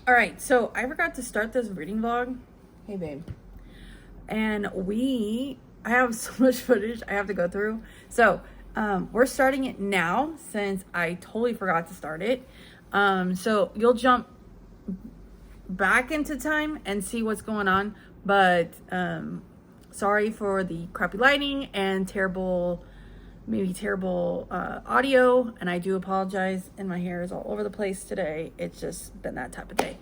All right, so I forgot to start this reading vlog. Hey, babe. And I have so much footage I have to go through. So we're starting it now since I totally forgot to start it. So you'll jump back into time and see what's going on. But sorry for the crappy lighting and terrible audio, and I do apologize, and my hair is all over the place today. It's just been that type of day.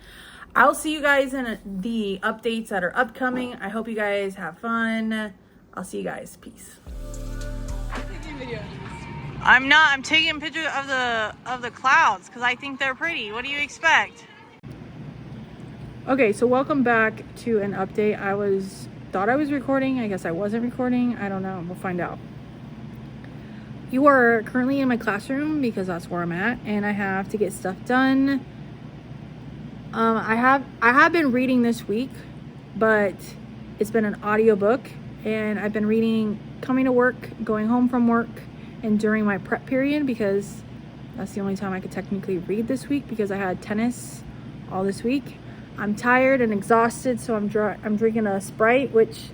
I'll see you guys in the updates that are upcoming. I hope you guys have fun. I'll see you guys. Peace. I'm not. I'm taking pictures of the clouds because I think they're pretty. What do you expect? Okay, so welcome back to an update. Thought I was recording. I guess I wasn't recording. I don't know. We'll find out. You are currently in my classroom because that's where I'm at, and I have to get stuff done. I have been reading this week, but it's been an audiobook, and I've been reading coming to work, going home from work, and during my prep period, because that's the only time I could technically read this week because I had tennis all this week. I'm tired and exhausted, so I'm drinking a Sprite, which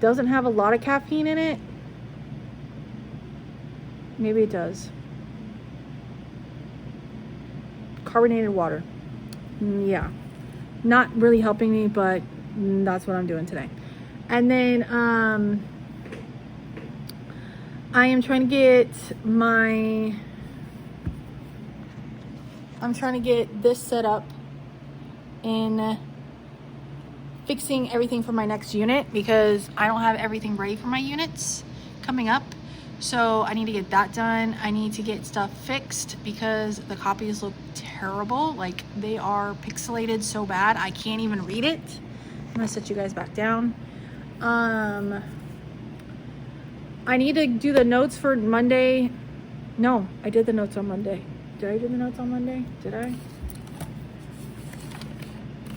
doesn't have a lot of caffeine in it. Maybe it does. Carbonated water. Yeah. Not really helping me, but that's what I'm doing today. And then I am trying to get this set up in fixing everything for my next unit because I don't have everything ready for my units coming up. So I need to get that done. I need to get stuff fixed because the copies look terrible. Like, they are pixelated so bad I can't even read it. I'm gonna set you guys back down. I need to do the notes for Monday. No, I did the notes on Monday. Did I do the notes on Monday? Did I?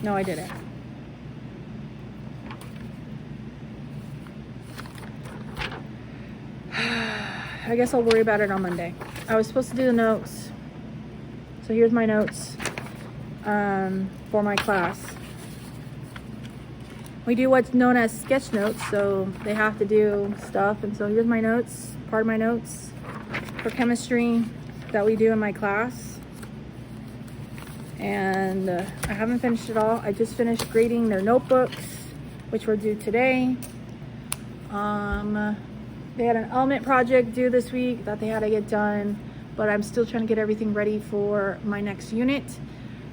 No, I didn't. I guess I'll worry about it on Monday. I was supposed to do the notes. So here's my notes for my class. We do what's known as sketch notes, so they have to do stuff. And so here's my notes, part of my notes for chemistry that we do in my class. And I haven't finished it all. I just finished grading their notebooks, which were due today. They had an element project due this week that they had to get done, but I'm still trying to get everything ready for my next unit,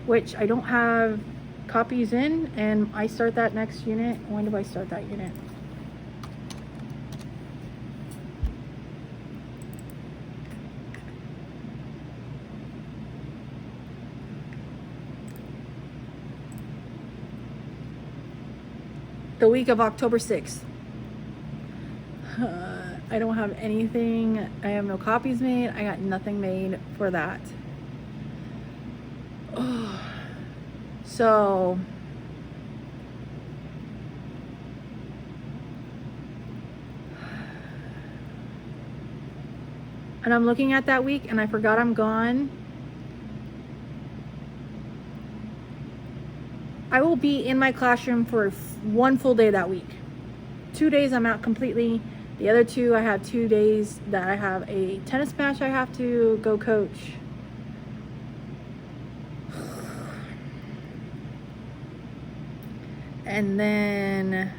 which I don't have copies in, and I start that next unit. When do I start that unit? The week of October 6th. I don't have anything. I have no copies made. I got nothing made for that. Oh. So and I'm looking at that week and I forgot I'm gone. I will be in my classroom for one full day that week. 2 days I'm out completely. The other 2, I have 2 days that I have a tennis match I have to go coach. And then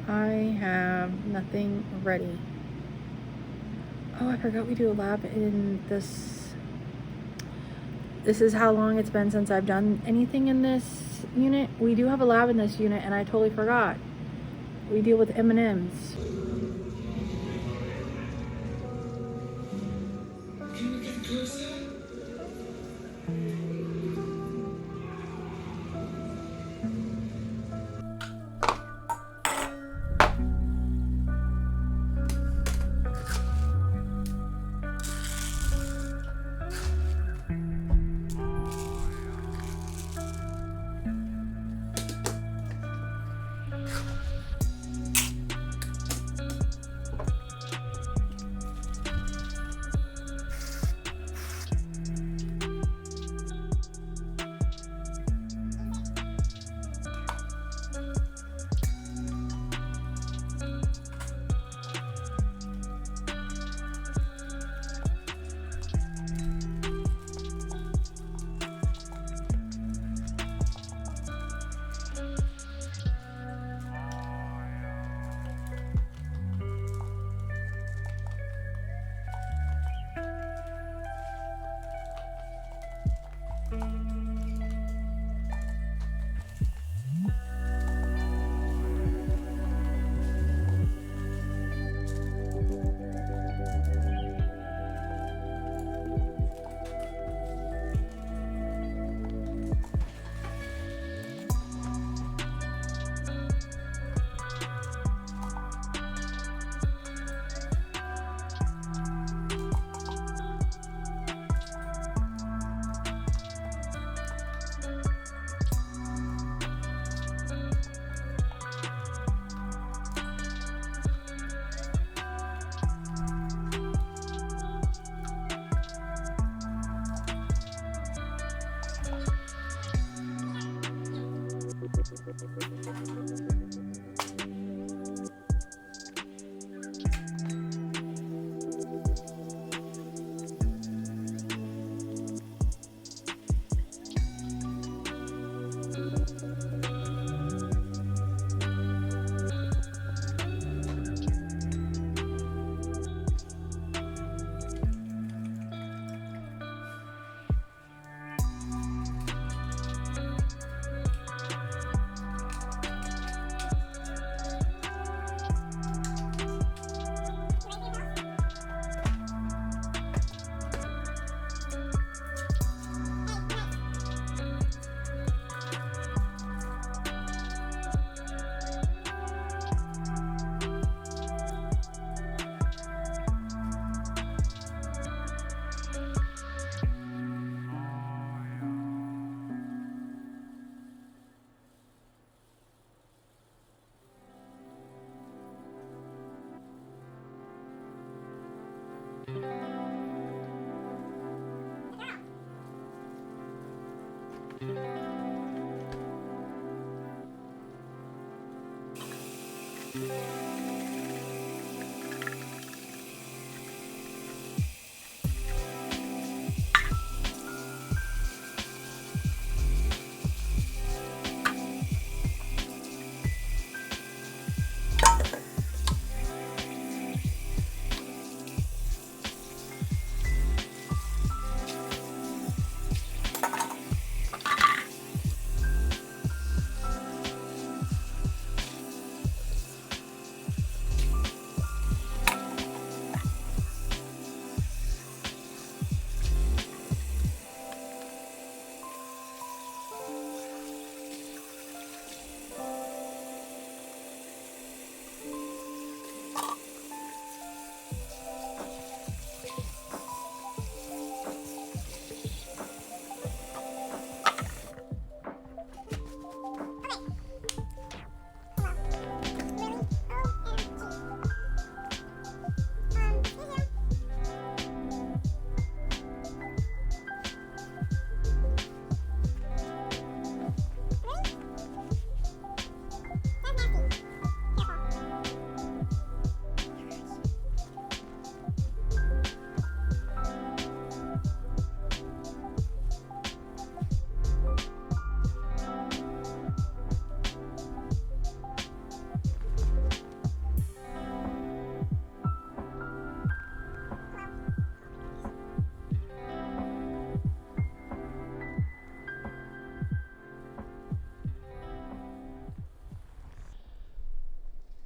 I have nothing ready. Oh, I forgot we do a lab in this. This is how long it's been since I've done anything in this unit. We do have a lab in this unit, and I totally forgot. We deal with M&Ms. Can you get closer?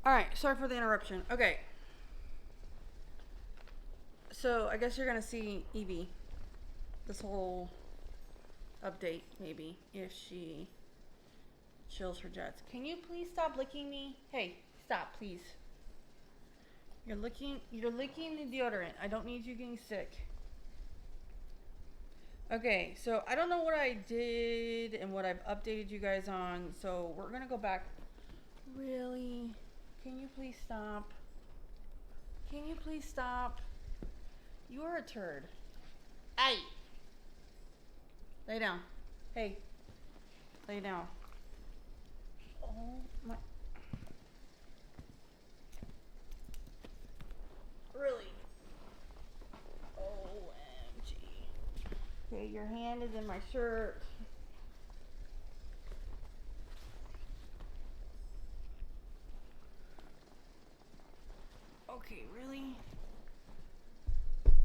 All right, sorry for the interruption. Okay. So I guess you're gonna see Evie this whole update, maybe, if she chills her jets. Can you please stop licking me? Hey, stop, please. You're licking the deodorant. I don't need you getting sick. Okay, so I don't know what I did and what I've updated you guys on, so we're gonna go back. Really? Can you please stop? Can you please stop? You are a turd. Hey! Lay down. Hey. Lay down. Oh my. Really? OMG. Okay, your hand is in my shirt. Okay, really?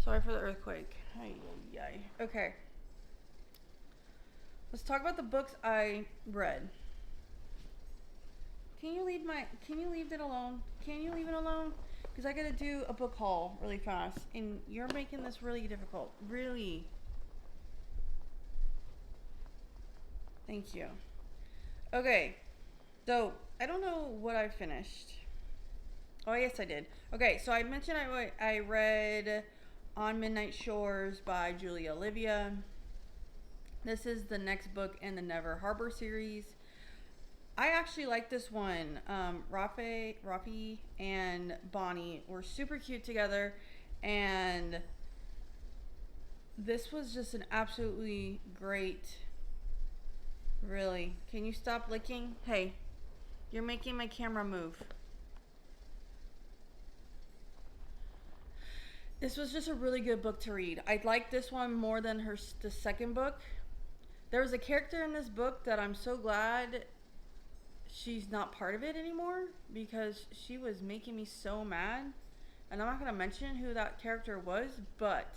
Sorry for the earthquake. Okay. Let's talk about the books I read. Can you leave it alone? Can you leave it alone? Because I gotta do a book haul really fast, and you're making this really difficult. Really. Thank you. Okay. So, I don't know what I finished. Oh, yes, I did. Okay, so I mentioned I read On Midnight Shores by Julia Olivia. This is the next book in the Never Harbor series. I actually like this one. Rafi and Bonnie were super cute together, and this was just an absolutely great Really? Can you stop licking? Hey, you're making my camera move. This was just a really good book to read. I liked this one more than the second book. There was a character in this book that I'm so glad she's not part of it anymore because she was making me so mad. And I'm not going to mention who that character was, but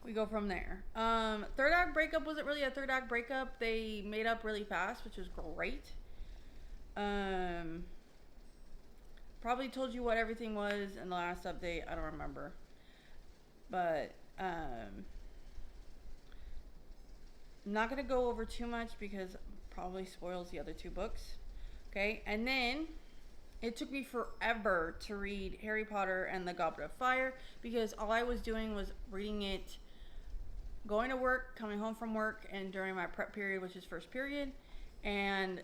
we go from there. Third act breakup wasn't really a third act breakup. They made up really fast, which was great. Probably told you what everything was in the last update. I don't remember. But I'm not going to go over too much because it probably spoils the other two books. Okay, and then it took me forever to read Harry Potter and the Goblet of Fire because all I was doing was reading it, going to work, coming home from work, and during my prep period, which is first period. And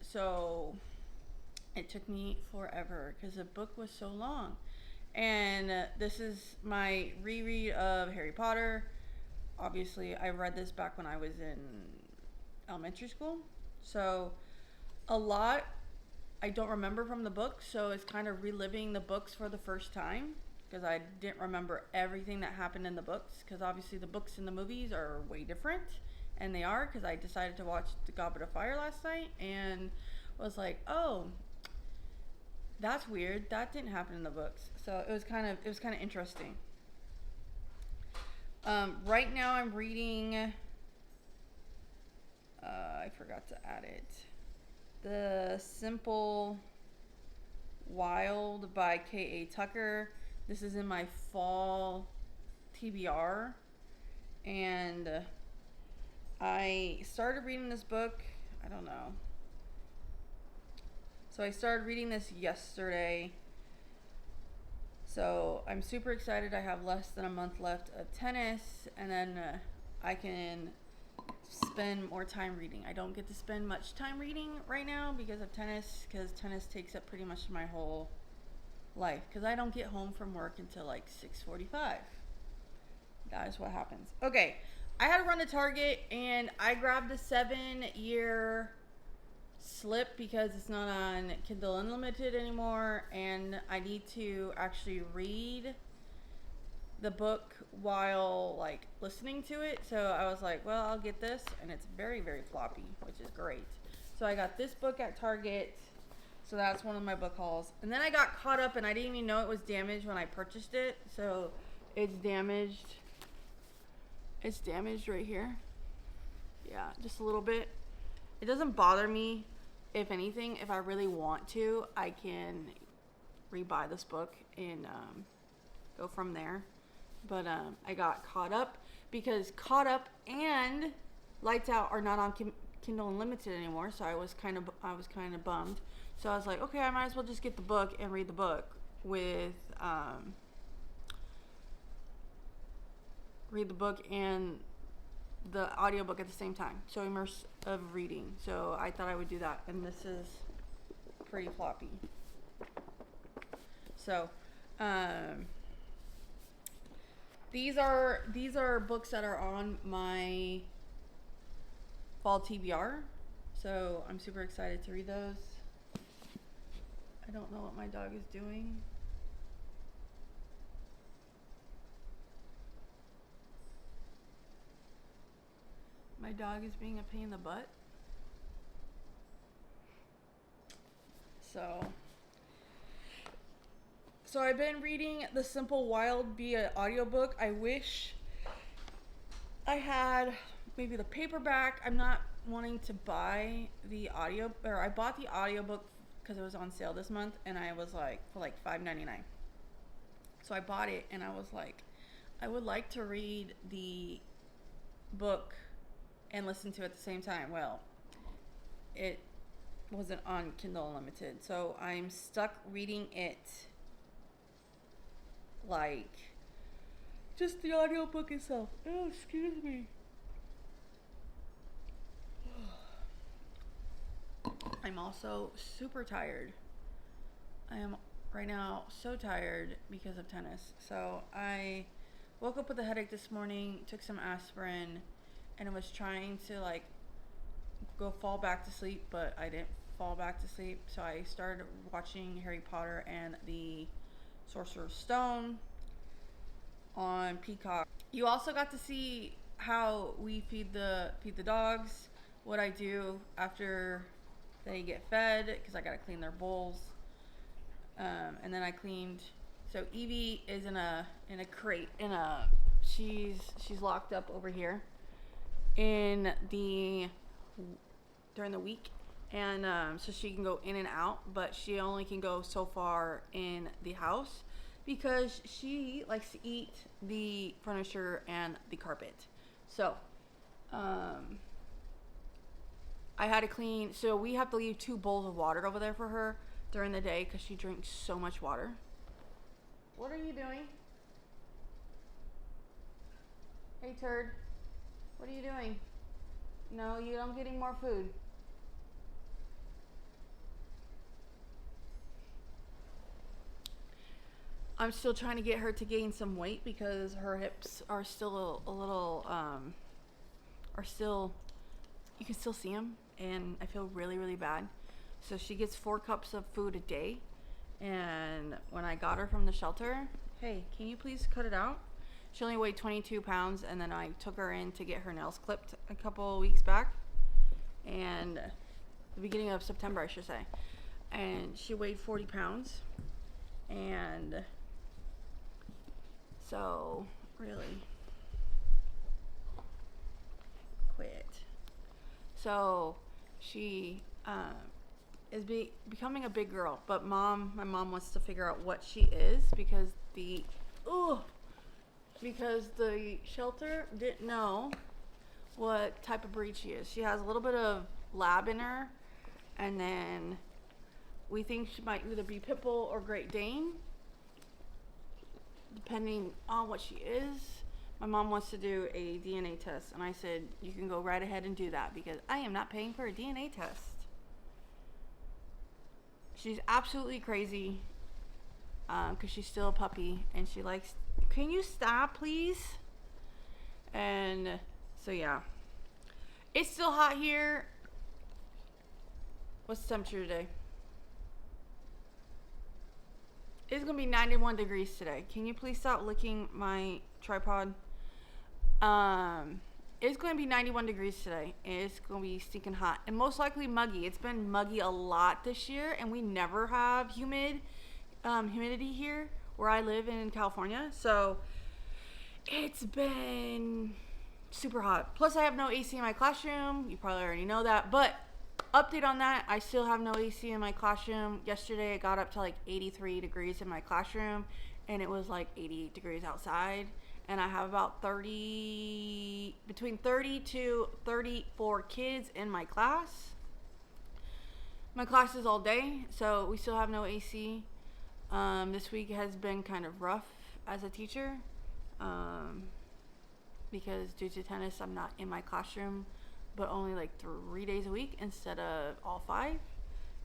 so it took me forever because the book was so long. And this is my reread of Harry Potter. Obviously, I read this back when I was in elementary school. So a lot I don't remember from the book. So it's kind of reliving the books for the first time because I didn't remember everything that happened in the books. Because obviously the books and the movies are way different. And they are because I decided to watch The Goblet of Fire last night and was like, oh, that's weird. That didn't happen in the books. So it was kind of interesting. Right now I'm reading. I forgot to add it. The Simple Wild by K.A. Tucker. This is in my fall TBR, and I started reading this book. I don't know. So I started reading this yesterday. So I'm super excited. I have less than a month left of tennis, and then I can spend more time reading. I don't get to spend much time reading right now because of tennis, because tennis takes up pretty much my whole life, because I don't get home from work until like 6:45. That is what happens. Okay, I had to run to Target, and I grabbed the 7-year slip because it's not on Kindle Unlimited anymore, and I need to actually read the book while like listening to it. So I was like, well, I'll get this, and it's very, very floppy, which is great. So I got this book at Target. So that's one of my book hauls. And then I got caught up, and I didn't even know it was damaged when I purchased it. So it's damaged. It's damaged right here. Yeah, just a little bit. It doesn't bother me. If anything, if I really want to, I can rebuy this book and go from there. But I got caught up because Caught Up and Lights Out are not on Kindle Unlimited anymore. So I was kind of bummed. So I was like, okay, I might as well just get the book and read the book with read the book and the audiobook at the same time. So immersive reading. So I thought I would do that. And this is pretty floppy. So these are books that are on my fall TBR. So I'm super excited to read those. I don't know what my dog is doing. My dog is being a pain in the butt. So I've been reading The Simple Wild via audiobook. I wish I had maybe the paperback. I'm not wanting to buy the audio, or I bought the audiobook because it was on sale this month, and I was like, for like $5.99. So I bought it, and I was like, I would like to read the book and listen to it at the same time. Well, it wasn't on Kindle Unlimited, so I'm stuck reading it like just the audiobook itself. Oh, excuse me. I'm also super tired. I am right now so tired because of tennis. So I woke up with a headache this morning, took some aspirin, and was trying to like go fall back to sleep, but I didn't fall back to sleep. So I started watching Harry Potter and the Sorcerer's Stone on Peacock. You also got to see how we feed the dogs, what I do after they get fed, because I gotta clean their bowls. And then I cleaned. So Evie is in a crate. She's locked up over here in the during the week, and so she can go in and out, but she only can go so far in the house because she likes to eat the furniture and the carpet. So I had to clean. So we have to leave 2 bowls of water over there for her during the day because she drinks so much water. What are you doing? Hey, turd. What are you doing? No, you don't get any more food. I'm still trying to get her to gain some weight because her hips are still a little, are still, you can still see them, and I feel really, really bad. So she gets 4 cups of food a day. And when I got her from the shelter, hey, can you please cut it out? She only weighed 22 pounds, and then I took her in to get her nails clipped a couple weeks back. And the beginning of September, I should say. And she weighed 40 pounds. And so, really, quit. So, she is becoming a big girl. But my mom wants to figure out what she is because the shelter didn't know what type of breed she is. She has a little bit of lab in her, and then we think she might either be pit bull or Great Dane, depending on what she is. My mom wants to do a DNA test, and I said, you can go right ahead and do that because I am not paying for a DNA test. She's absolutely crazy because she's still a puppy, and she likes, can you stop, please? And so, yeah. It's still hot here. What's the temperature today? It's going to be 91 degrees today. Can you please stop licking my tripod? It's going to be 91 degrees today. It's going to be stinking hot and most likely muggy. It's been muggy a lot this year, and we never have humidity here where I live in California. So it's been super hot. Plus, I have no AC in my classroom. You probably already know that. But update on that, I still have no AC in my classroom. Yesterday, it got up to like 83 degrees in my classroom, and it was like 88 degrees outside. And I have about between 30 to 34 kids in my class. My class is all day, so we still have no AC. This week has been kind of rough as a teacher because due to tennis, I'm not in my classroom, but only like 3 days a week instead of all 5.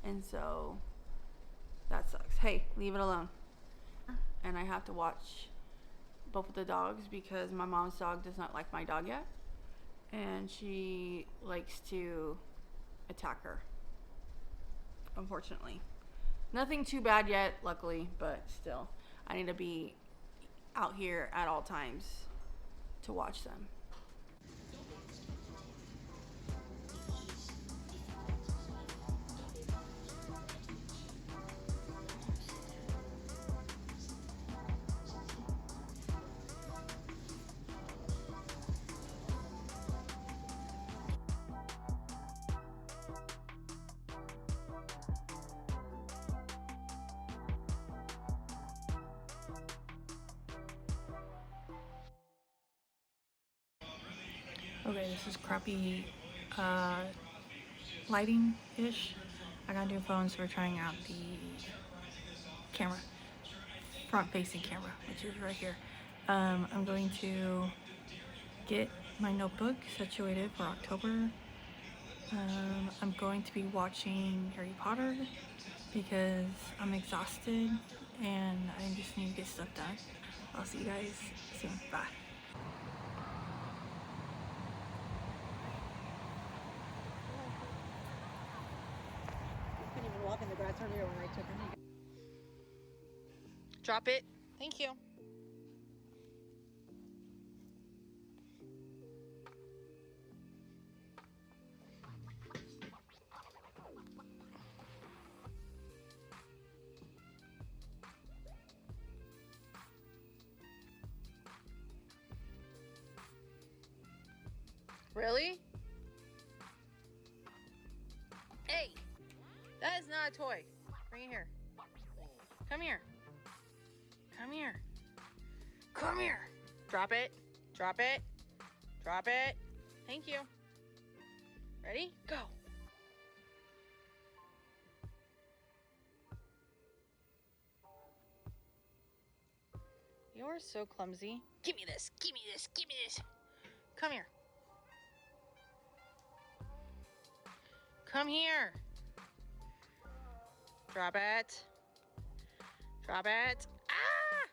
And so that sucks. Hey, leave it alone. And I have to watch both of the dogs because my mom's dog does not like my dog yet, and she likes to attack her, unfortunately. Nothing too bad yet, luckily, but still, I need to be out here at all times to watch them. Okay, this is crappy lighting-ish. I got new phones, so we're trying out the camera, front-facing camera, which is right here. I'm going to get my notebook situated for October. I'm going to be watching Harry Potter because I'm exhausted and I just need to get stuff done. I'll see you guys soon. Bye. watched our video when I took her home. Drop it. Thank you. Really? Hey, that is not a toy. Bring it here. Come here. Come here. Come here. Drop it. Drop it. Drop it. Thank you. Ready? Go. You're so clumsy. Give me this. Give me this. Give me this. Come here. Come here. Drop it. Drop it. Ah!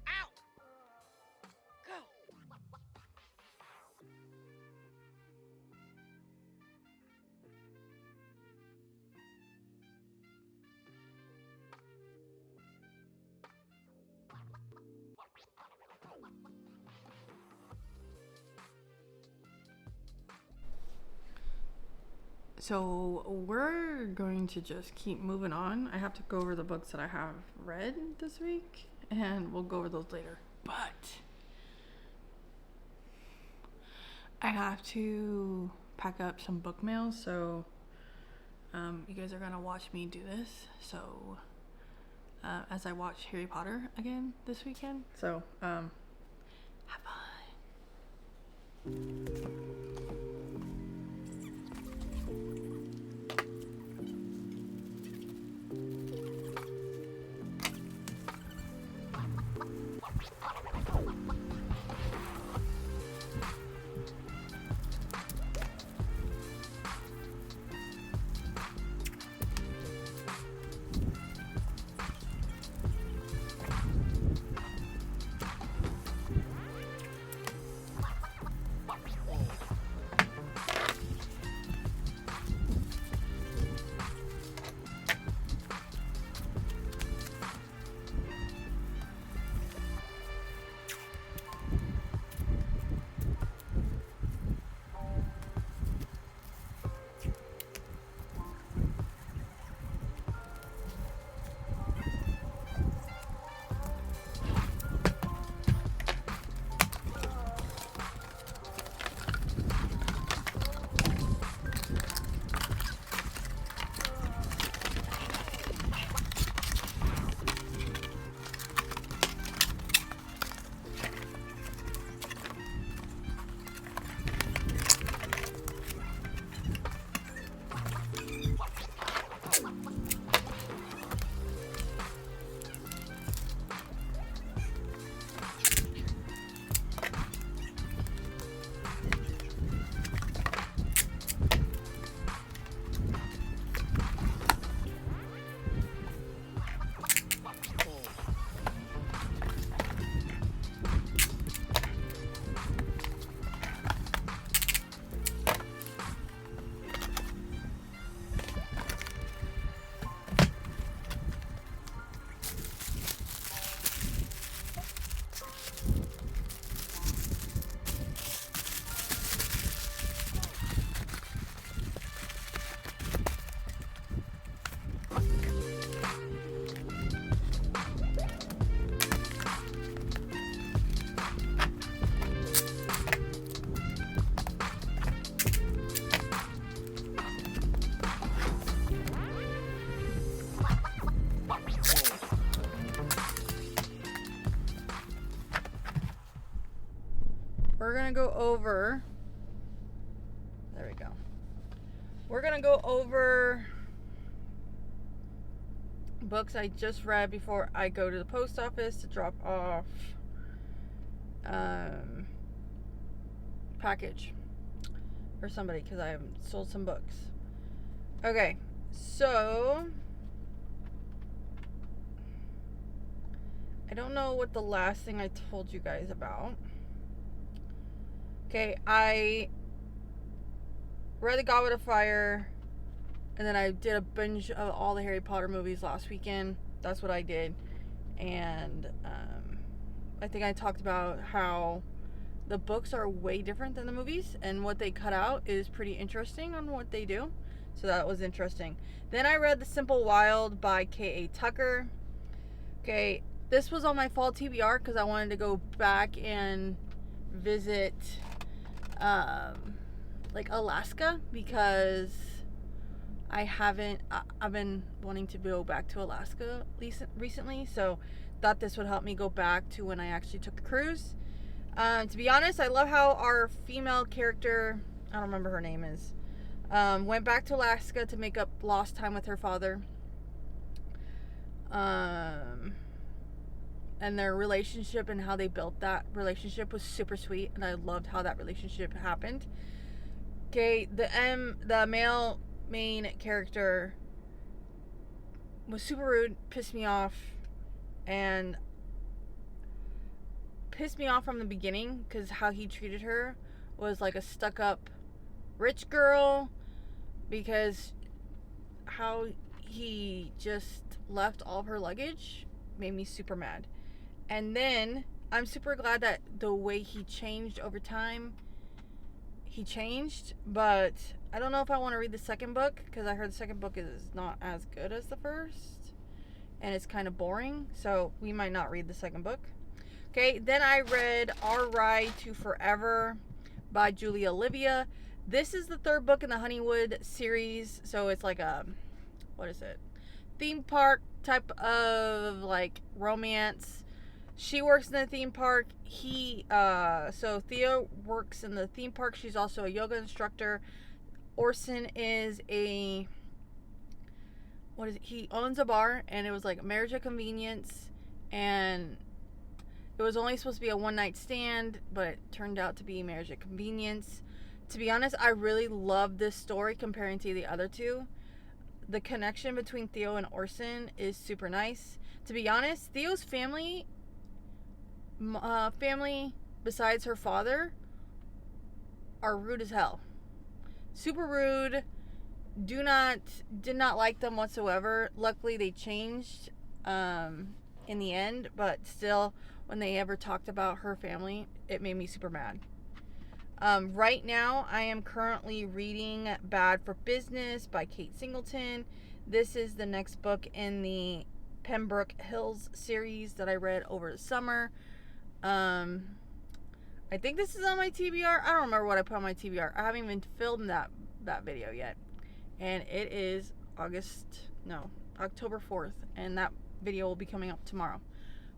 Ow! Go. So we're going to just keep moving on. I have to go over the books that I have read this week, and we'll go over those later. But I have to pack up some book mail, so you guys are gonna watch me do this. So as I watch Harry Potter again this weekend. So have fun. We're gonna go over. There we go. We're gonna go over books I just read before I go to the post office to drop off package for somebody because I have sold some books. Okay, so I don't know what the last thing I told you guys about. Okay, I read The Goblet of Fire And then I did a binge of all the Harry Potter movies last weekend. That's what I did. And I think I talked about how the books are way different than the movies, and what they cut out is pretty interesting on what they do. So that was interesting. Then I read The Simple Wild by K.A. Tucker. Okay, this was on my fall TBR because I wanted to go back and visit like Alaska, because I've been wanting to go back to Alaska recently, so thought this would help me go back to when I actually took a cruise. To be honest, I love how our female character, I don't remember her name is, went back to Alaska to make up lost time with her father. And their relationship and how they built that relationship was super sweet, and I loved how that relationship happened. Okay, the male main character was super rude, pissed me off from the beginning, because how he treated her was like a stuck-up rich girl, because how he just left all of her luggage made me super mad. And then I'm super glad that the way he changed over time, he changed, but I don't know if I want to read the second book, because I heard the second book is not as good as the first, and it's kind of boring, so we might not read the second book. Okay, then I read Our Ride to Forever by Julia Olivia. This is the third book in the Honeywood series, so it's like a, what is it? Theme park type of like romance. She works in the theme park. So Theo works in the theme park. She's also a yoga instructor. Orson is he owns a bar, and it was like marriage of convenience, and it was only supposed to be a one-night stand, but it turned out to be marriage of convenience. To be honest, I really love this story comparing to the other two. The connection between Theo and Orson is super nice. To be honest, Theo's family besides her father are rude as hell. Super rude. Did not like them whatsoever. Luckily they changed in the end, but still, when they ever talked about her family, it made me super mad. Right now I am currently reading Bad for Business by Kate Singleton. This is the next book in the Pembroke Hills series that I read over the summer. I think this is on my TBR. I don't remember what I put on my TBR. I haven't even filmed that video yet. And it is October 4th. And that video will be coming up tomorrow.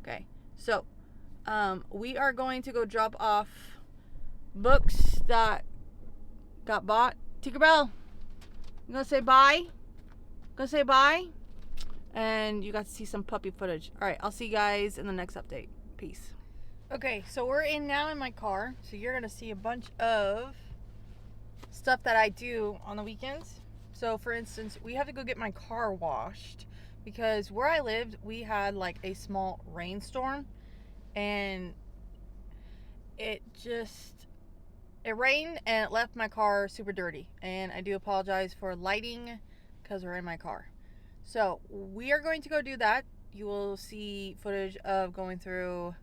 Okay. So, we are going to go drop off books that got bought. Tinkerbell, you gonna say bye? Gonna say bye? And you got to see some puppy footage. Alright, I'll see you guys in the next update. Peace. Okay, so we're now in my car. So you're gonna see a bunch of stuff that I do on the weekends. So for instance, we have to go get my car washed, because where I lived, we had like a small rainstorm, and it rained and it left my car super dirty. And I do apologize for lighting, because we're in my car. So we are going to go do that. You will see footage of going through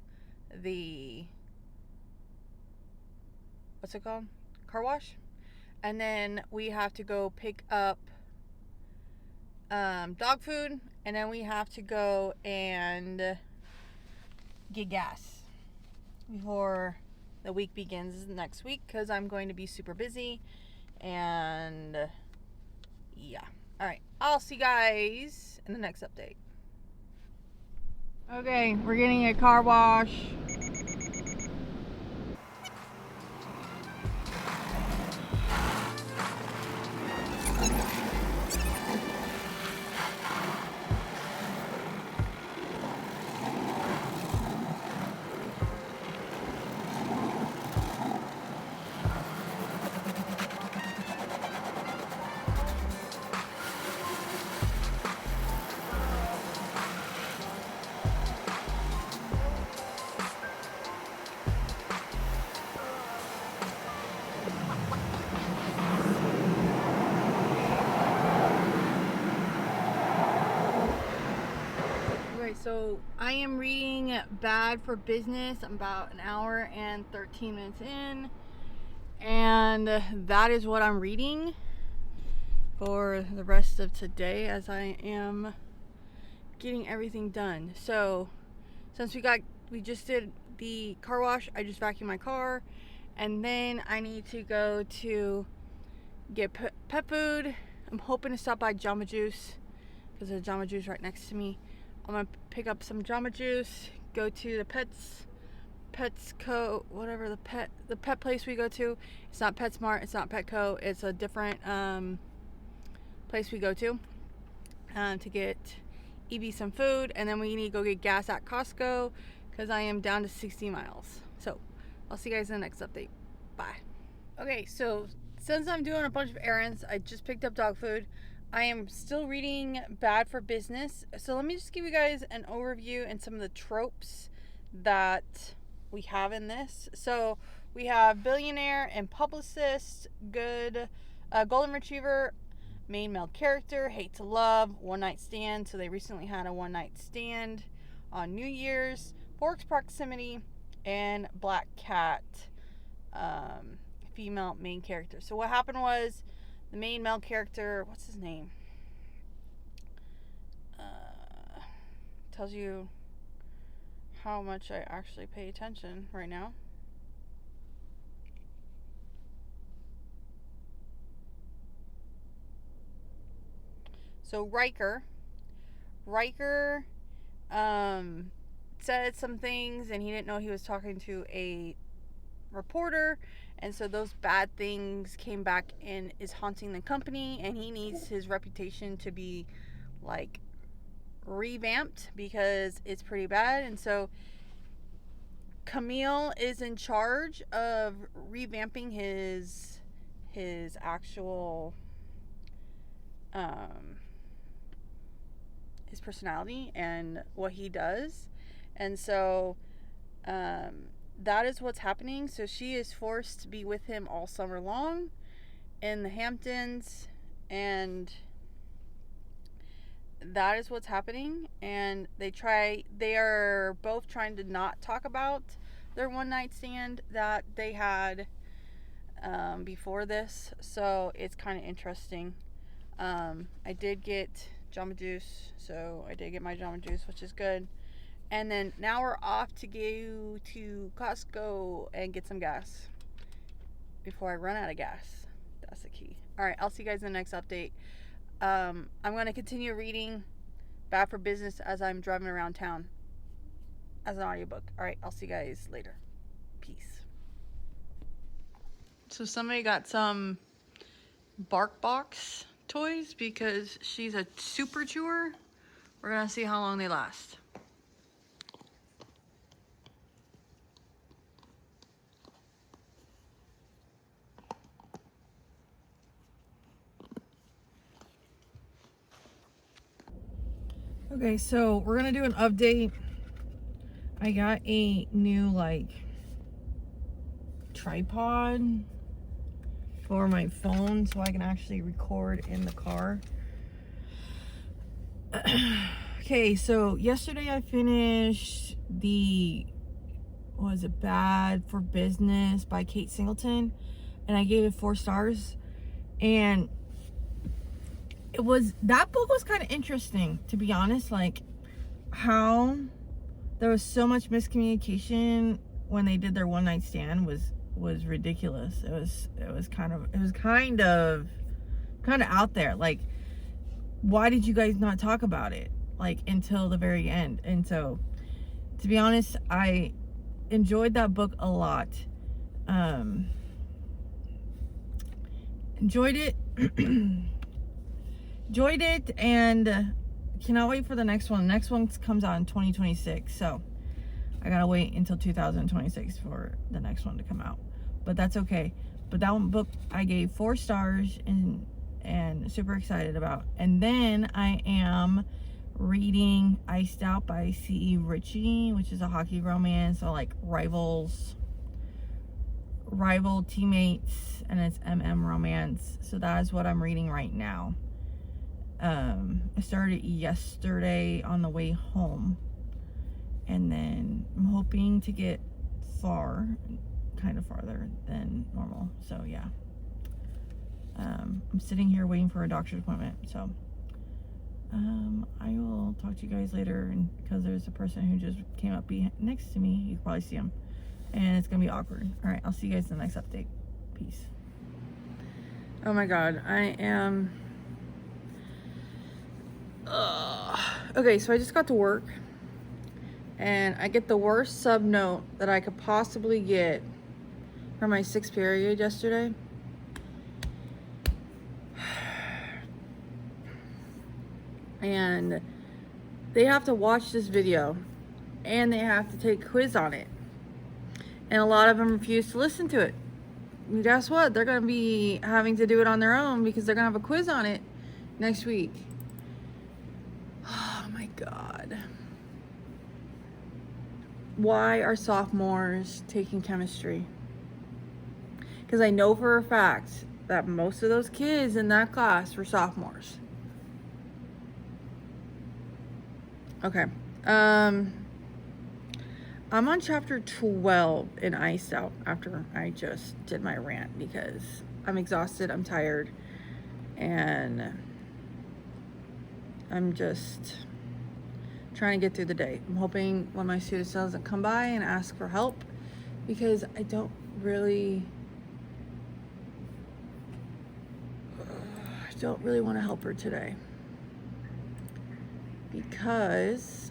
the, what's it called? Car wash. And then we have to go pick up dog food, and then we have to go and get gas before the week begins next week, because I'm going to be super busy. And yeah. Alright, I'll see you guys in the next update. Okay, we're getting a car wash. So I am reading Bad for Business. I'm about an hour and 13 minutes in, and that is what I'm reading for the rest of today as I am getting everything done. So since we just did the car wash, I just vacuumed my car, and then I need to go to get pet food. I'm hoping to stop by Jamba Juice because there's Jamba Juice right next to me. I'm gonna pick up some Jamba Juice, go to the Petsco, whatever the pet place we go to. It's not PetSmart, it's not Petco, it's a different place we go to get Evie some food, and then we need to go get gas at Costco because I am down to 60 miles. So I'll see you guys in the next update. Bye. Okay, so since I'm doing a bunch of errands, I just picked up dog food. I am still reading Bad for Business. So let me just give you guys an overview and some of the tropes that we have in this. So we have billionaire and publicist, good golden retriever, main male character, hate to love, one night stand. So they recently had a one night stand on New Year's, Forks proximity, and black cat, female main character. So what happened was, the main male character, what's his name? Tells you how much I actually pay attention right now. So Riker said some things, and he didn't know he was talking to a reporter, and so those bad things came back and is haunting the company, and he needs his reputation to be like revamped because it's pretty bad. And so Camille is in charge of revamping his actual his personality and what he does. And so that is what's happening. So she is forced to be with him all summer long in the Hamptons, and that is what's happening. And they are both trying to not talk about their one night stand that they had before this. So it's kind of interesting. I did get Jamba Juice, so I did get my Jamba Juice, which is good. And then now we're off to go to Costco and get some gas before I run out of gas. That's the key. All right, I'll see you guys in the next update. I'm going to continue reading Bad for Business as I'm driving around town as an audiobook. All right, I'll see you guys later. Peace. So somebody got some BarkBox toys because she's a super chewer. We're going to see how long they last. Okay, so we're gonna do an update. I got a new tripod for my phone so I can actually record in the car. Okay, so yesterday I finished Bad for Business by Kate Singleton, and I gave it 4 stars. And that book was kind of interesting, to be honest. Like, how there was so much miscommunication when they did their one night stand was ridiculous. It was kind of out there. Like, why did you guys not talk about it until the very end? And so, to be honest, I enjoyed that book a lot. Enjoyed it. Enjoyed it, and cannot wait for the next one. The next one comes out in 2026, so I gotta wait until 2026 for the next one to come out, but that's okay. But that one book I gave 4 stars and super excited about. And then I am reading Iced Out by C.E. Ritchie, which is a hockey romance, so rival teammates, and it's romance. So that is what I'm reading right now. I started yesterday on the way home, And then I'm hoping to get kind of farther than normal. So yeah. I'm sitting here waiting for a doctor's appointment. So I will talk to you guys later, and because there's a person who just came up next to me, you can probably see him, and it's gonna be awkward. All right, I'll see you guys in the next update. Peace. Oh my god, I am okay, so I just got to work and I get the worst sub note that I could possibly get for my 6th period yesterday. And they have to watch this video and they have to take a quiz on it. And a lot of them refuse to listen to it. And guess what? They're going to be having to do it on their own because they're going to have a quiz on it next week. Oh my God. Why are sophomores taking chemistry? Because I know for a fact that most of those kids in that class were sophomores. Okay. I'm on chapter 12 in Iced Out after I just did my rant because I'm exhausted, I'm tired, and I'm just trying to get through the day. I'm hoping one of my students doesn't come by and ask for help because I don't really want to help her today. Because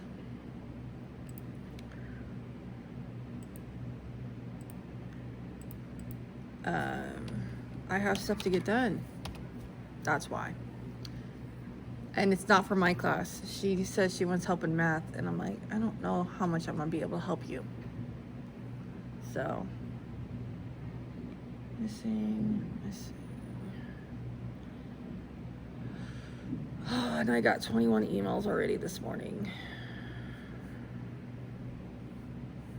I have stuff to get done. That's why. And it's not for my class. She says she wants help in math, and I'm like, I don't know how much I'm gonna be able to help you. So, missing. Oh, and I got 21 emails already this morning.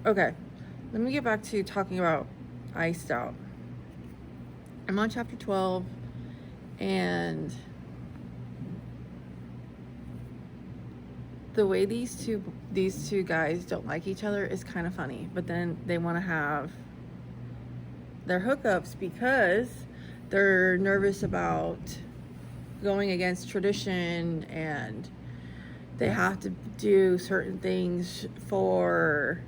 Okay, let me get back to talking about Iced Out. I'm on chapter 12, and the way these two guys don't like each other is kind of funny, but then they want to have their hookups because they're nervous about going against tradition, and they have to do certain things for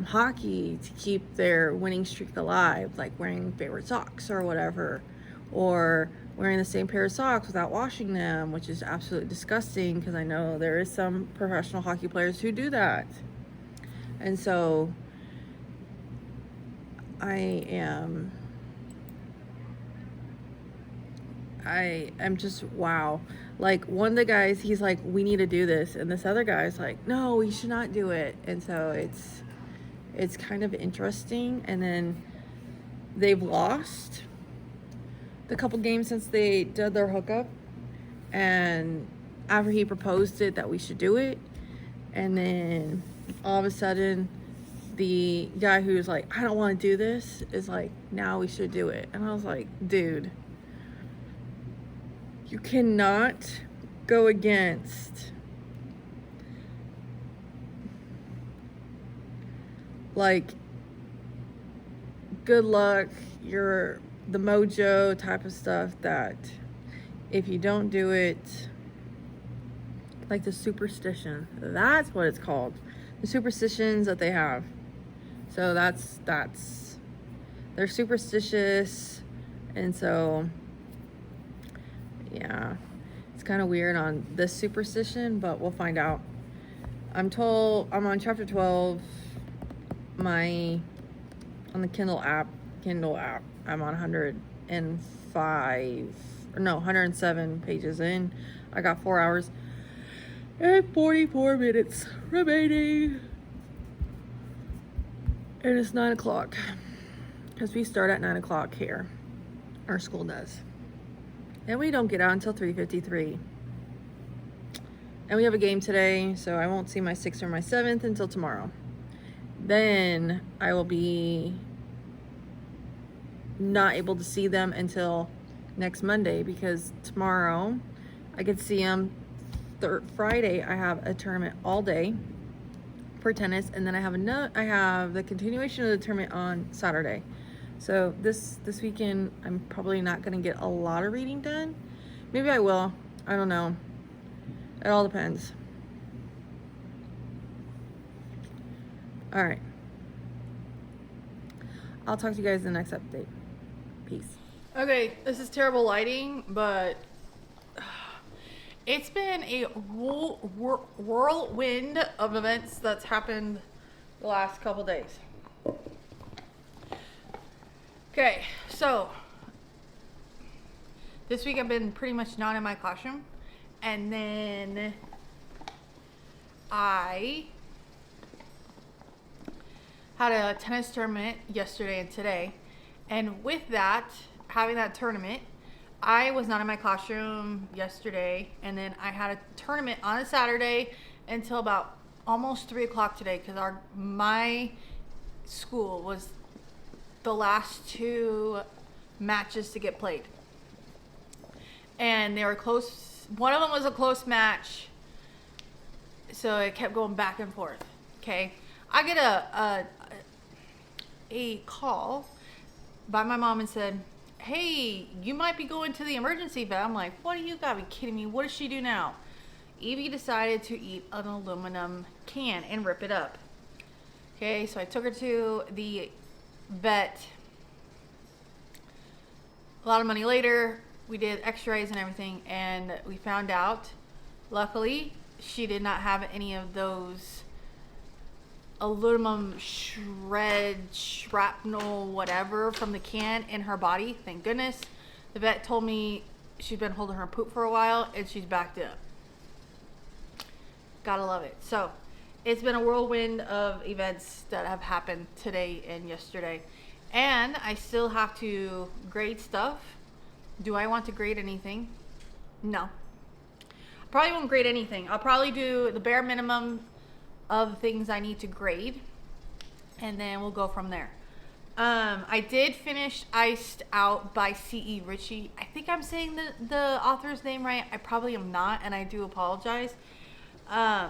hockey to keep their winning streak alive, like wearing favorite socks or whatever, or wearing the same pair of socks without washing them, which is absolutely disgusting because I know there is some professional hockey players who do that. And so I am just, wow. Like, one of the guys, he's like, we need to do this, and this other guy's like, no, we should not do it. And so it's kind of interesting. And then they've lost the couple games since they did their hookup, and after he proposed it that we should do it, and then all of a sudden the guy who's like, I don't want to do this, is like, now we should do it. And I was like, dude, you cannot go against, like, good luck, you're the mojo type of stuff, that if you don't do it, like the superstition, that's what it's called, the superstitions that they have. So that's they're superstitious, and so yeah, it's kind of weird on this superstition, but we'll find out. I'm told I'm on chapter 12. On the Kindle app, I'm on 107 pages in. I got 4 hours and 44 minutes remaining. And it's 9 o'clock. Because we start at 9 o'clock here. Our school does. And we don't get out until 3:53. And we have a game today, so I won't see my 6th or my 7th until tomorrow. Then I will be not able to see them until next Monday, because tomorrow I get to see them. Friday I have a tournament all day. for tennis, and then I have the continuation of the tournament on Saturday. So this weekend I'm probably not gonna get a lot of reading done. Maybe I will. I don't know. It all depends. All right. I'll talk to you guys in the next update. Peace. Okay, this is terrible lighting, but it's been a whirlwind of events that's happened the last couple days. Okay, so this week I've been pretty much not in my classroom, and then I had a tennis tournament yesterday and today, and with that, having that tournament, I was not in my classroom yesterday, and then I had a tournament on a Saturday until about almost 3 o'clock today, because my school was the last 2 matches to get played, and they were close. One of them was a close match, so it kept going back and forth. Okay, I get a call by my mom and said, hey, you might be going to the emergency vet. I'm like, what, do you gotta be kidding me? What does she do now? Evie decided to eat an aluminum can and rip it up. Okay, so I took her to the vet. A lot of money later, we did x-rays and everything, and we found out, luckily, she did not have any of those aluminum shrapnel, whatever, from the can in her body. Thank goodness. The vet told me she's been holding her poop for a while, and she's backed up. Gotta love it. So it's been a whirlwind of events that have happened today and yesterday, and I still have to grade stuff. Do I want to grade anything? No. Probably won't grade anything. I'll probably do the bare minimum of things I need to grade, and then we'll go from there. I did finish Iced Out by C.E. Ritchie. I think I'm saying the author's name right. I probably am not, and I do apologize. That's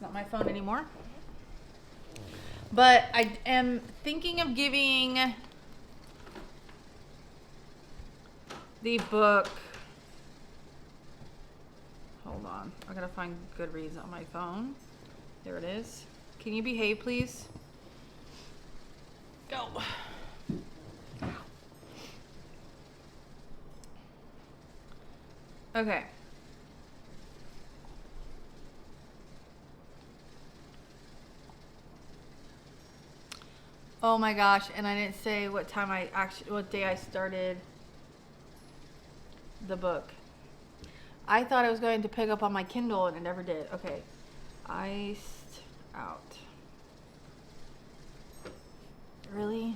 not my phone anymore. But I am thinking of giving the book... Hold on. I gotta find Goodreads on my phone. There it is. Can you behave, please? Go. Okay. Oh my gosh, and I didn't say what day I started the book. I thought I was going to pick up on my Kindle, and it never did. Okay. Iced Out. Really?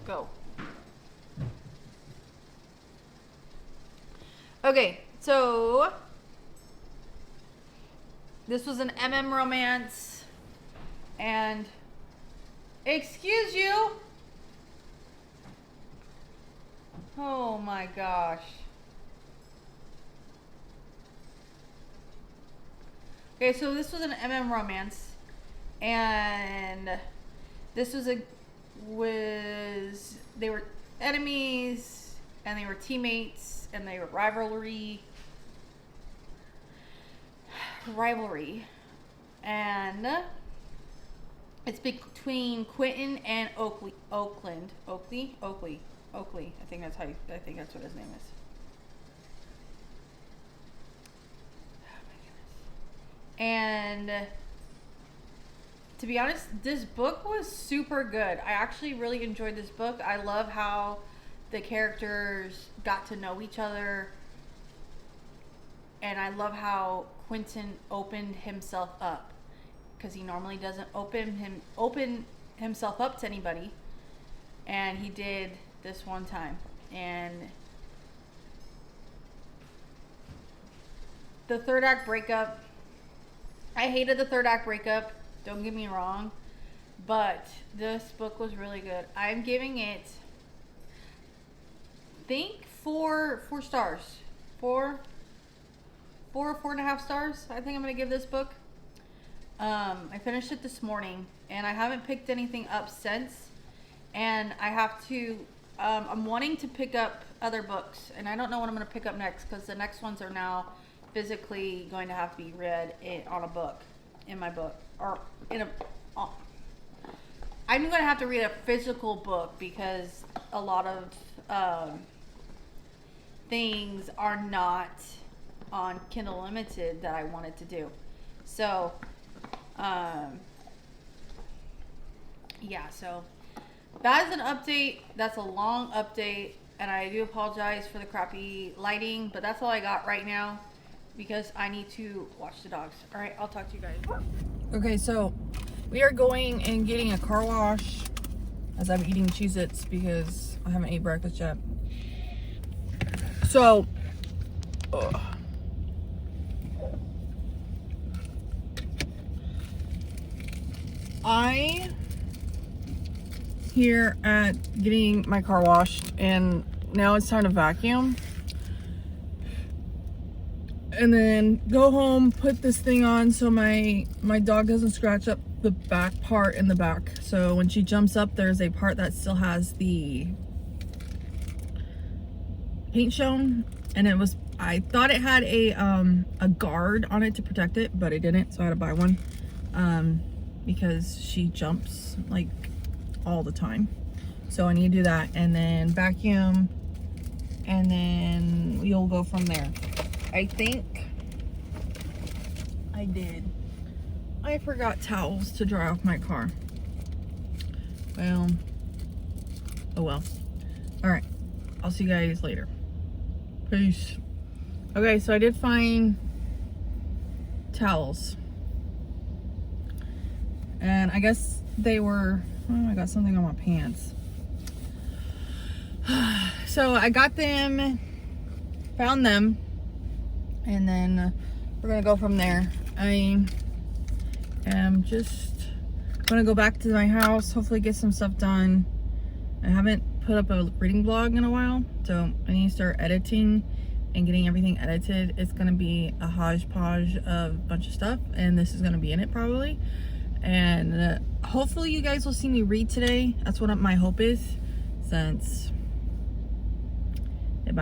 Go. Okay, so this was an MM romance, and excuse you. Oh my gosh. Okay, so this was an MM romance, and this they were enemies, and they were teammates, and they were rivalry, and it's between Quentin and Oakley. I think that's what his name is. And to be honest, this book was super good. I actually really enjoyed this book. I love how the characters got to know each other. And I love how Quentin opened himself up, because he normally doesn't open himself up to anybody. And he did this one time. And the third act breakup, I hated the third act breakup, don't get me wrong, but this book was really good. I'm giving it, I think, 4 stars. 4.5 stars, I think I'm going to give this book. I finished it this morning, and I haven't picked anything up since. And I have to. I'm wanting to pick up other books, and I don't know what I'm going to pick up next because the next ones are now physically going to have to be read on a book, in my book, or in a. I'm going to have to read a physical book because a lot of things are not on Kindle Limited that I wanted to do. So, yeah, so that is an update. That's a long update, and I do apologize for the crappy lighting, but that's all I got right now because I need to watch the dogs. All right, I'll talk to you guys. Okay, so we are going and getting a car wash as I'm eating Cheez-Its because I haven't ate breakfast yet. So, I here at getting my car washed, and now it's time to vacuum. And then go home, put this thing on so my dog doesn't scratch up the back part in the back. So when she jumps up, there's a part that still has the paint shown, and I thought it had a guard on it to protect it, but it didn't, so I had to buy one because she jumps like all the time. So I need to do that, and then vacuum, and then you'll go from there. I think I forgot towels to dry off my car. Well, oh well. All right, I'll see you guys later. Peace. Okay, so I did find towels, and I guess they were, oh, I got something on my pants. So I got them, found them, and then we're gonna go from there. I am just gonna go back to my house, hopefully get some stuff done. I haven't put up a reading blog in a while, so I need to start editing and getting everything edited. It's gonna be a hodgepodge of a bunch of stuff, and this is gonna be in it probably. And hopefully you guys will see me read today. That's what my hope is, since I've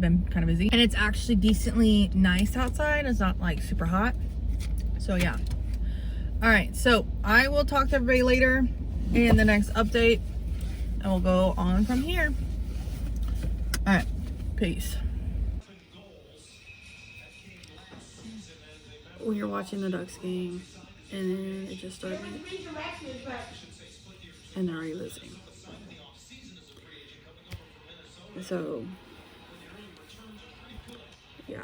been kind of busy, and it's actually decently nice outside. It's not like super hot, so yeah. All right, so I will talk to everybody later in the next update, and we'll go on from here. All right, peace. We were watching the Ducks game, and then it just started, and they're already losing. So, yeah.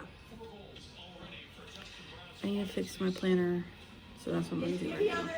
I need to fix my planner, so that's what I'm going to do right now.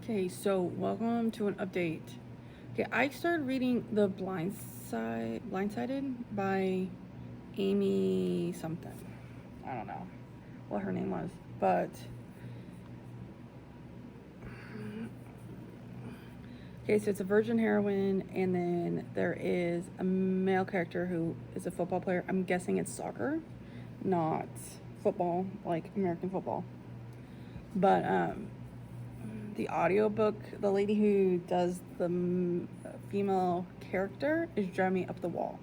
Okay, so welcome to an update. Okay, I started reading Blindsided by Amy something. I don't know what her name was, but okay, so it's a virgin heroine, and then there is a male character who is a football player. I'm guessing it's soccer, not football, like American football. But the audiobook, the lady who does the female character is driving me up the wall.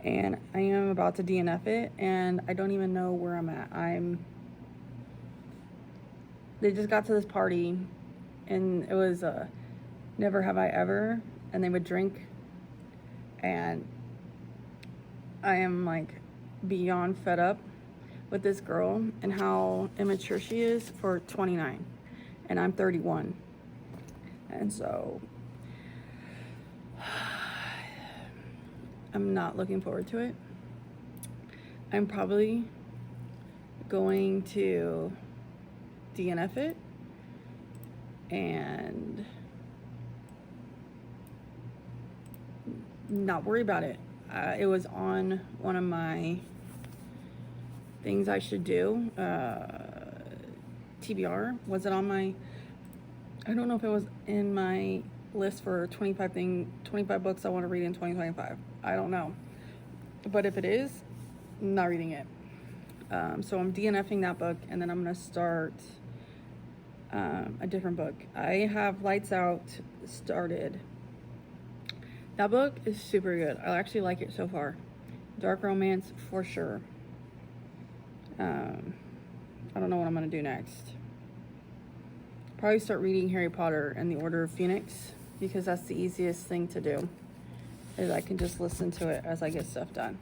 And I am about to DNF it, and I don't even know where I'm at. They just got to this party, and it was Never Have I Ever, and they would drink, and I am like beyond fed up with this girl and how immature she is for 29, and I'm 31, and so I'm not looking forward to it. I'm probably going to DNF it and not worry about it. It was on one of my things I should do. TBR. Was it on my... I don't know if it was in my list for 25 books I want to read in 2025. I don't know. But if it is, I'm not reading it. So I'm DNFing that book, and then I'm going to start a different book. I have Lights Out started. That book is super good. I actually like it so far. Dark romance for sure. I don't know what I'm going to do next. Probably start reading Harry Potter and the Order of Phoenix, because that's the easiest thing to do, is I can just listen to it as I get stuff done.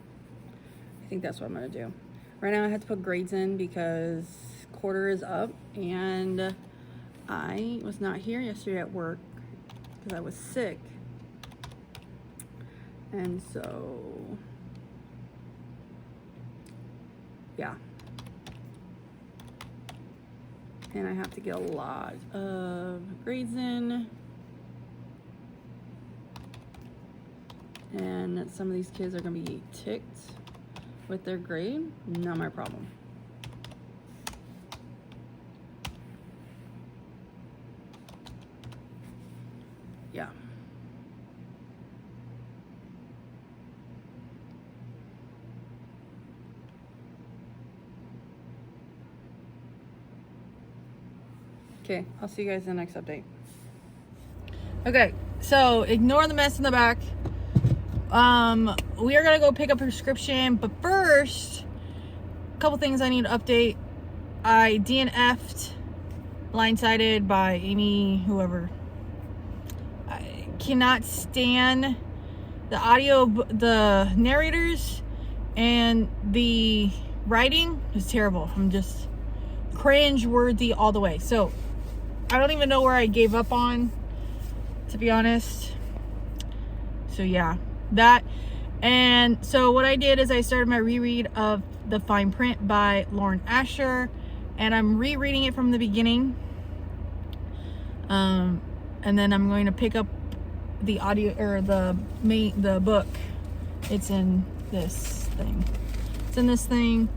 I think that's what I'm going to do. Right now I had to put grades in because quarter is up, and I was not here yesterday at work because I was sick. And so, yeah. And I have to get a lot of grades in. And some of these kids are gonna be ticked with their grade. Not my problem. Yeah. Okay, I'll see you guys in the next update. Okay, so ignore the mess in the back. We are gonna go pick up a prescription, but first, a couple things I need to update. I DNF'd Blindsided by Amy, whoever. I cannot stand the narrators, and the writing is terrible. I'm just cringe-worthy all the way. So I don't even know where I gave up on, to be honest. So yeah, that. And so what I did is I started my reread of The Fine Print by Lauren Asher, and I'm rereading it from the beginning. And then I'm going to pick up the audio, or the book. It's in this thing. It's in this thing.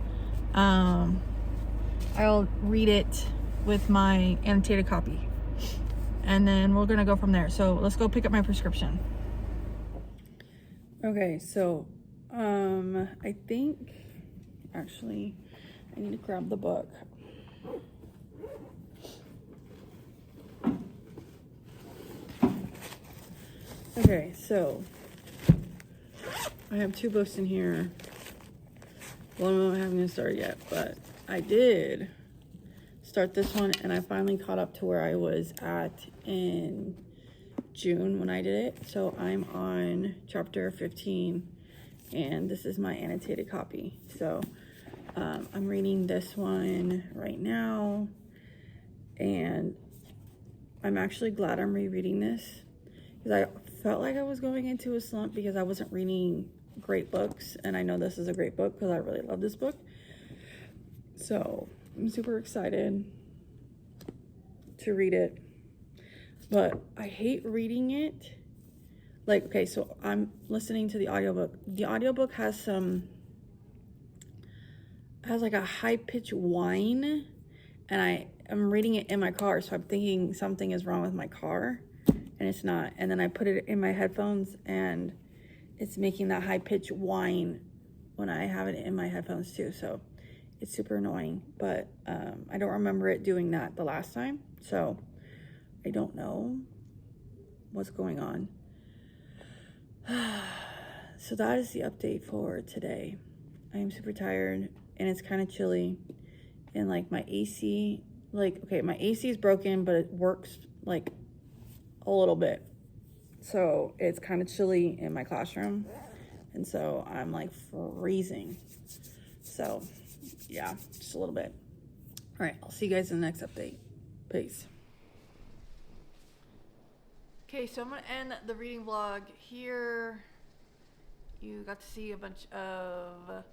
I'll read it with my annotated copy, and then we're gonna go from there. So let's go pick up my prescription. Okay, so I think actually I need to grab the book. Okay, so I have two books in here. One of them I haven't even started yet, but I did start this one, and I finally caught up to where I was at in June when I did it. So I'm on chapter 15, and this is my annotated copy. So I'm reading this one right now, and I'm actually glad I'm rereading this, because I felt like I was going into a slump because I wasn't reading great books, and I know this is a great book because I really love this book. So I'm super excited to read it, but I hate reading it. Like, okay, so I'm listening to the audiobook. The audiobook has like a high-pitched whine, and I'm reading it in my car, so I'm thinking something is wrong with my car, and it's not. And then I put it in my headphones, and it's making that high-pitched whine when I have it in my headphones too, so it's super annoying. But I don't remember it doing that the last time, so I don't know what's going on. So that is the update for today. I am super tired, and it's kind of chilly, and like my AC, like, okay, my AC is broken, but it works like a little bit, so it's kind of chilly in my classroom, and so I'm like freezing. So yeah, just a little bit. All right, I'll see you guys in the next update. Peace. Okay, so I'm gonna end the reading vlog here. You got to see a bunch of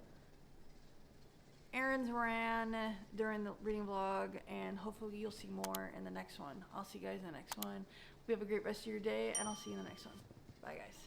errands ran during the reading vlog, and hopefully you'll see more in the next one. I'll see you guys in the next one. We have a great rest of your day, and I'll see you in the next one. Bye, guys.